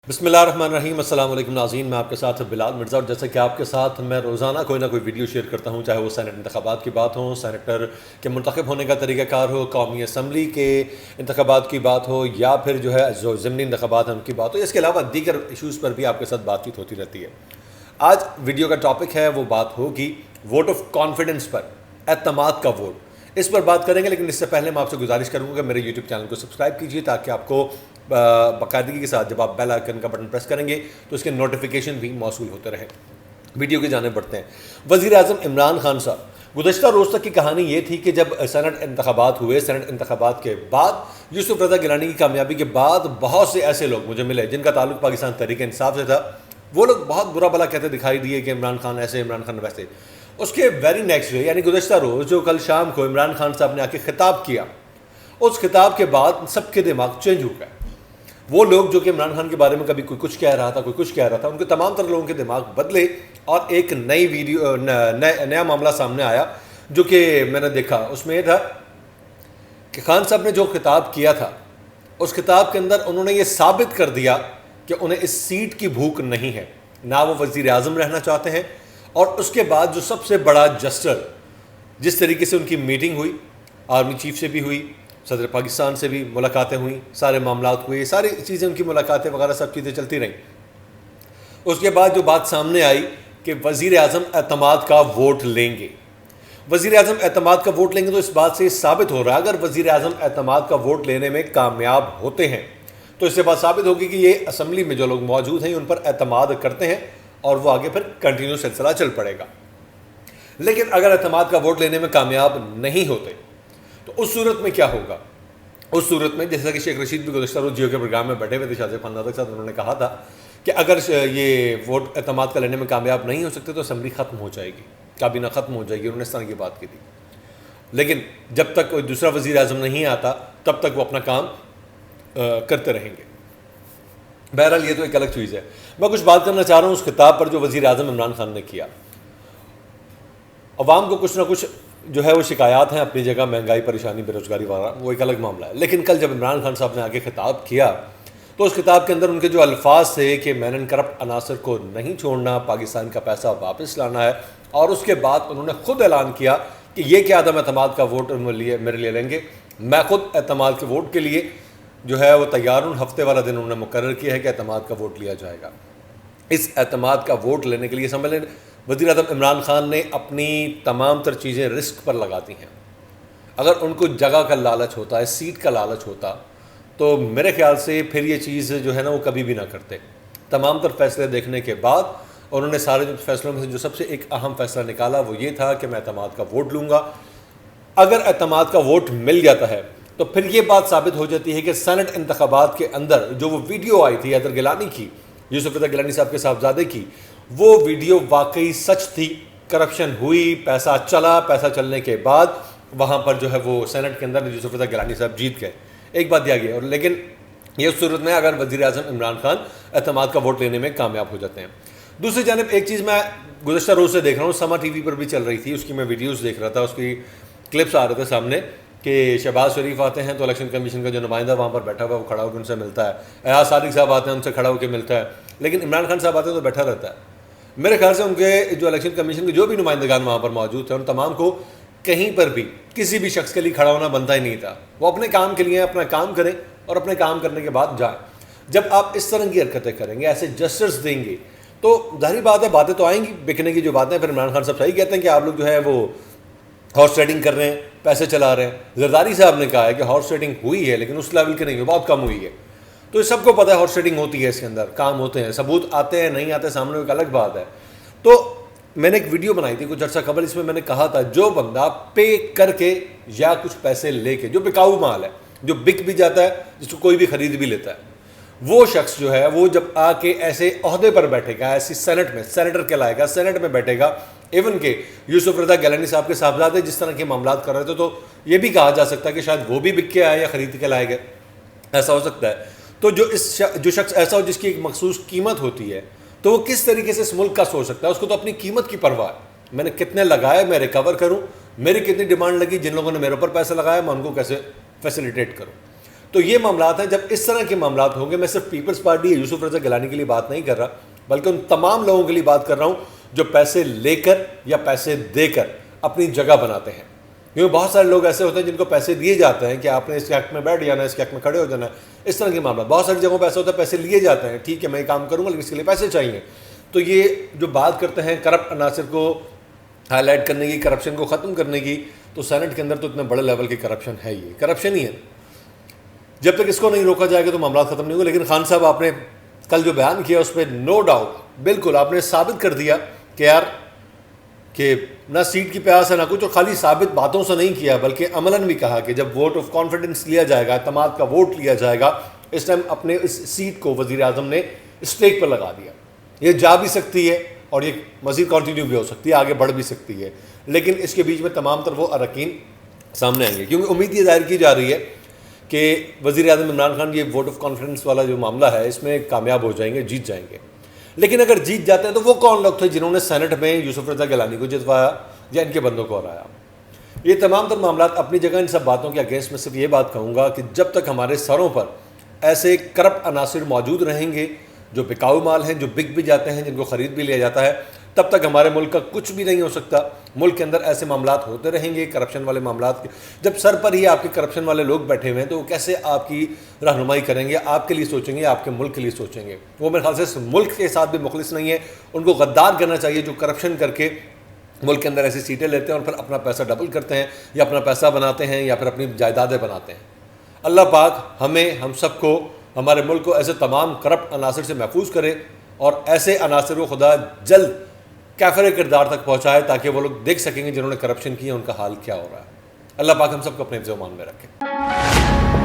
بسم اللہ الرحمن الرحیم۔ السلام علیکم ناظرین، میں آپ کے ساتھ بلال مرزا، اور جیسا کہ آپ کے ساتھ میں روزانہ کوئی نہ کوئی ویڈیو شیئر کرتا ہوں، چاہے وہ سینٹ انتخابات کی بات ہو، سینیٹر کے منتخب ہونے کا طریقہ کار ہو، قومی اسمبلی کے انتخابات کی بات ہو، یا پھر جو ہے جو ضمنی انتخابات ہیں ان کی بات ہو، اس کے علاوہ دیگر ایشوز پر بھی آپ کے ساتھ بات چیت ہوتی رہتی ہے۔ آج ویڈیو کا ٹاپک ہے، وہ بات ہوگی ووٹ آف کانفیڈنس پر، اعتماد کا ووٹ۔ اس پر بات کریں گے، لیکن اس سے پہلے میں آپ سے گزارش کروں گا کہ میرے یوٹیوب چینل کو سبسکرائب کیجیے، تاکہ آپ کو باقاعدگی کے ساتھ جب آپ بیل آئیکن کا بٹن پریس کریں گے تو اس کے نوٹیفیکیشن بھی موصول ہوتے رہیں۔ ویڈیو کی جانب بڑھتے ہیں۔ وزیر اعظم عمران خان صاحب، گزشتہ روز تک کی کہانی یہ تھی کہ جب سینٹ انتخابات ہوئے، سینٹ انتخابات کے بعد یوسف رضا گیلانی کی کامیابی کے بعد بہت سے ایسے لوگ مجھے ملے جن کا تعلق پاکستان تحریک انصاف سے تھا، وہ لوگ بہت برا بھلا کہتے دکھائی دیے کہ عمران خان ایسے، عمران خان ویسے۔ اس کے ویری نیکسٹ ڈے، یعنی گزشتہ روز جو کل شام کو عمران خان صاحب نے آ کے خطاب کیا، اس خطاب کے بعد سب کے دماغ چینج ہو گئے۔ وہ لوگ جو کہ عمران خان کے بارے میں کبھی کوئی کچھ کہہ رہا تھا، کوئی کچھ کہہ رہا تھا، ان کے تمام تر لوگوں کے دماغ بدلے، اور ایک نیا معاملہ سامنے آیا جو کہ میں نے دیکھا۔ اس میں یہ تھا کہ خان صاحب نے جو خطاب کیا تھا، اس خطاب کے اندر انہوں نے یہ ثابت کر دیا کہ انہیں اس سیٹ کی بھوک نہیں ہے، نہ وہ وزیر اعظم رہنا چاہتے ہیں۔ اور اس کے بعد جو سب سے بڑا جسٹر، جس طریقے سے ان کی میٹنگ ہوئی، آرمی چیف سے بھی ہوئی، صدر پاکستان سے بھی ملاقاتیں ہوئیں، سارے معاملات ہوئے، ساری چیزیں ان کی ملاقاتیں وغیرہ سب چیزیں چلتی رہیں۔ اس کے بعد جو بات سامنے آئی کہ وزیر اعظم اعتماد کا ووٹ لیں گے، وزیر اعظم اعتماد کا ووٹ لیں گے، تو اس بات سے ثابت ہو رہا ہے اگر وزیر اعظم اعتماد کا ووٹ لینے میں کامیاب ہوتے ہیں تو اس سے بات ثابت ہوگی کہ یہ اسمبلی میں جو لوگ موجود ہیں ان پر اعتماد کرتے ہیں، اور وہ آگے پھر کنٹینیو سلسلہ چل پڑے گا۔ لیکن اگر اعتماد کا ووٹ لینے میں کامیاب نہیں ہوتے تو اس صورت میں کیا ہوگا؟ اس صورت میں جیسا کہ شیخ رشید بھی گزشتہ روز جیو کے پروگرام میں بیٹھے ہوئے تھے، شاہ زیب خان کے ساتھ، انہوں نے کہا تھا کہ اگر یہ ووٹ اعتماد کا لینے میں کامیاب نہیں ہو سکتے تو اسمبلی ختم ہو جائے گی، کابینہ ختم ہو جائے گی، انہوں نے اس طرح کی بات کی تھی۔ لیکن جب تک کوئی دوسرا وزیر اعظم نہیں آتا تب تک وہ اپنا کام کرتے رہیں گے۔ بہرحال یہ تو ایک الگ چیز ہے۔ میں کچھ بات کرنا چاہ رہا ہوں اس خطاب پر جو وزیر اعظم عمران خان نے کیا۔ عوام کو کچھ نہ کچھ جو ہے وہ شکایات ہیں اپنی جگہ، مہنگائی، پریشانی، بے روزگاری وغیرہ، وہ ایک الگ معاملہ ہے۔ لیکن کل جب عمران خان صاحب نے آگے خطاب کیا تو اس خطاب کے اندر ان کے جو الفاظ تھے کہ مین اینڈ کرپٹ عناصر کو نہیں چھوڑنا، پاکستان کا پیسہ واپس لانا ہے، اور اس کے بعد انہوں نے خود اعلان کیا کہ یہ کہ عدم اعتماد کا ووٹ میرے لیے لیں گے، میں خود اعتماد کے ووٹ کے لیے جو ہے وہ تیار ہوں۔ ہفتے والا دن انہوں نے مقرر کیا ہے کہ اعتماد کا ووٹ لیا جائے گا۔ اس اعتماد کا ووٹ لینے کے لیے سمجھ لیں وزیر اعظم عمران خان نے اپنی تمام تر چیزیں رسک پر لگا دی ہیں۔ اگر ان کو جگہ کا لالچ ہوتا ہے، سیٹ کا لالچ ہوتا، تو میرے خیال سے پھر یہ چیز جو ہے نا وہ کبھی بھی نہ کرتے۔ تمام تر فیصلے دیکھنے کے بعد انہوں نے سارے فیصلوں میں سے جو سب سے ایک اہم فیصلہ نکالا وہ یہ تھا کہ میں اعتماد کا ووٹ لوں گا۔ اگر اعتماد کا ووٹ مل جاتا ہے تو پھر یہ بات ثابت ہو جاتی ہے کہ سینٹ انتخابات کے اندر جو وہ ویڈیو آئی تھی حیدر گیلانی کی، یوسف رضا گیلانی صاحب کے صاحبزادے کی، وہ ویڈیو واقعی سچ تھی۔ کرپشن ہوئی، پیسہ چلا، پیسہ چلنے کے بعد وہاں پر جو ہے وہ سینٹ کے اندر یوسف رضا گیلانی صاحب جیت گئے، ایک بات یہ آگئی۔ اور لیکن یہ اس صورت میں اگر وزیر اعظم عمران خان اعتماد کا ووٹ لینے میں کامیاب ہو جاتے ہیں۔ دوسری جانب ایک چیز میں گزشتہ روز سے دیکھ رہا ہوں، سما ٹی وی پر بھی چل رہی تھی، اس کی میں ویڈیوز دیکھ رہا تھا، اس کی کلپس آ رہے تھے سامنے کہ شہباز شریف آتے ہیں تو الیکشن کمیشن کا جو نمائندہ وہاں پر بیٹھا ہوا ہے وہ کھڑا ہو کے ان سے ملتا ہے، ایاز صادق صاحب آتے ہیں ان سے کھڑا ہو کے ملتا ہے، لیکن عمران خان صاحب آتے ہیں تو بیٹھا رہتا ہے۔ میرے خیال سے ان کے جو الیکشن کمیشن کے جو بھی نمائندگان وہاں پر موجود تھے ان تمام کو کہیں پر بھی کسی بھی شخص کے لیے کھڑا ہونا بنتا ہی نہیں تھا۔ وہ اپنے کام کے لیے اپنا کام کریں اور اپنے کام کرنے کے بعد جائیں۔ جب آپ اس طرح کی حرکتیں کریں گے، ایسے جسٹرز دیں گے، تو ظاہری بات ہے باتیں تو آئیں گی، بکنے کی جو باتیں پھر عمران خان صاحب صحیح کہتے ہیں کہ آپ لوگ جو ہے وہ ہارس ٹریڈنگ کر رہے ہیں، پیسے چلا رہے ہیں۔ زرداری صاحب نے کہا ہے کہ ہارس ٹریڈنگ ہوئی ہے لیکن اس لیول کے نہیں ہے، بہت کم ہوئی ہے۔ تو یہ سب کو پتہ ہے ہارس ٹریڈنگ ہوتی ہے، اس کے اندر کام ہوتے ہیں، ثبوت آتے ہیں نہیں آتے سامنے، ایک الگ بات ہے۔ تو میں نے ایک ویڈیو بنائی تھی کچھ عرصہ قبل، اس میں میں نے کہا تھا جو بندہ پے کر کے یا کچھ پیسے لے کے، جو بکاؤ مال ہے، جو بک بھی جاتا ہے، جس کو کوئی بھی خرید بھی لیتا ہے، وہ شخص جو ہے وہ جب آ کے ایسے عہدے پر بیٹھے گا، ایسی سینٹ میں سینیٹر کہلائے گا، سینٹ میں بیٹھے گا، ایون کہ یوسف رضا گیلانی صاحب کے صاحبزادے جس طرح کے معاملات کر رہے تھے، تو یہ بھی کہا جا سکتا ہے کہ شاید وہ بھی بک کے آئے یا خرید کے لائے گئے، ایسا ہو سکتا ہے۔ تو جو شخص ایسا ہو جس کی ایک مخصوص قیمت ہوتی ہے، تو وہ کس طریقے سے اس ملک کا سوچ سکتا ہے؟ اس کو تو اپنی قیمت کی پرواہ ہے، میں نے کتنے لگائے میں ریکور کروں، میری کتنی ڈیمانڈ لگی، جن لوگوں نے میرے اوپر پیسے لگائے میں ان کو کیسے فیسیلیٹیٹ کروں۔ تو یہ معاملات ہیں. جب اس طرح کے معاملات ہوں گے, میں صرف پیپلز پارٹی یا یوسف رضا گیلانی کے لیے بات نہیں کر رہا, بلکہ ان تمام لوگوں کے لیے بات کر رہا ہوں جو پیسے لے کر یا پیسے دے کر اپنی جگہ بناتے ہیں. کیونکہ بہت سارے لوگ ایسے ہوتے ہیں جن کو پیسے دیے جاتے ہیں کہ آپ نے اس کے حق میں بیٹھ جانا ہے, اس کے حق میں کھڑے ہو جانا ہے, اس طرح کے معاملات. بہت ساری جگہوں پہ ایسا ہوتا ہے پیسے لیے جاتے ہیں, ٹھیک ہے میں یہ کام کروں گا لیکن اس کے لیے پیسے چاہیے. تو یہ جو بات کرتے ہیں کرپٹ عناصر کو ہائی لائٹ کرنے کی, کرپشن کو ختم کرنے کی, تو سینٹ کے اندر تو اتنے بڑے لیول کی کرپشن ہے, یہ کرپشن ہی ہے. جب تک اس کو نہیں روکا جائے گا تو معاملات ختم نہیں ہوں گے. لیکن خان صاحب آپ نے کل جو بیان کیا اس پہ نو ڈاؤٹ بالکل آپ نے ثابت کر دیا کہ یار کہ نہ سیٹ کی پیاس ہے نہ کچھ, اور خالی ثابت باتوں سے نہیں کیا بلکہ عملاً بھی کہا کہ جب ووٹ آف کانفیڈنس لیا جائے گا, اعتماد کا ووٹ لیا جائے گا, اس ٹائم اپنے اس سیٹ کو وزیر اعظم نے اسٹیک پر لگا دیا. یہ جا بھی سکتی ہے اور یہ مزید کنٹینیو بھی ہو سکتی ہے, آگے بڑھ بھی سکتی ہے, لیکن اس کے بیچ میں تمام تر وہ اراکین سامنے آئیں گے. کیونکہ امید یہ ظاہر کی جا رہی ہے کہ وزیر اعظم عمران خان یہ ووٹ آف کانفیڈنس والا جو معاملہ ہے اس میں کامیاب ہو جائیں گے, جیت جائیں گے. لیکن اگر جیت جاتے ہیں تو وہ کون لوگ تھے جنہوں نے سینٹ میں یوسف رضا گیلانی کو جتوایا یا ان کے بندوں کو ہرایا؟ یہ تمام تر معاملات اپنی جگہ. ان سب باتوں کے اگینسٹ میں صرف یہ بات کہوں گا کہ جب تک ہمارے سروں پر ایسے کرپٹ عناصر موجود رہیں گے جو بکاؤ مال ہیں, جو بک بھی جاتے ہیں, جن کو خرید بھی لیا جاتا ہے, تب تک ہمارے ملک کا کچھ بھی نہیں ہو سکتا. ملک کے اندر ایسے معاملات ہوتے رہیں گے, کرپشن والے معاملات. جب سر پر ہی آپ کے کرپشن والے لوگ بیٹھے ہوئے ہیں تو وہ کیسے آپ کی رہنمائی کریں گے, آپ کے لیے سوچیں گے, آپ کے ملک کے لیے سوچیں گے؟ وہ میرے خیال سے اس ملک کے ساتھ بھی مخلص نہیں ہے. ان کو غدار کرنا چاہیے جو کرپشن کر کے ملک کے اندر ایسی سیٹیں لیتے ہیں اور پھر اپنا پیسہ ڈبل کرتے ہیں یا اپنا پیسہ بناتے ہیں یا پھر اپنی جائیدادیں بناتے ہیں. اللہ پاک ہمیں, ہم سب کو, ہمارے ملک کو ایسے تمام کرپٹ عناصر سے محفوظ کرے اور ایسے عناصر کو خدا جلد کیفر کردار تک پہنچائے تاکہ وہ لوگ دیکھ سکیں گے جنہوں نے کرپشن کی ہے ان کا حال کیا ہو رہا ہے. اللہ پاک ہم سب کو اپنے حفظ و امان میں رکھے.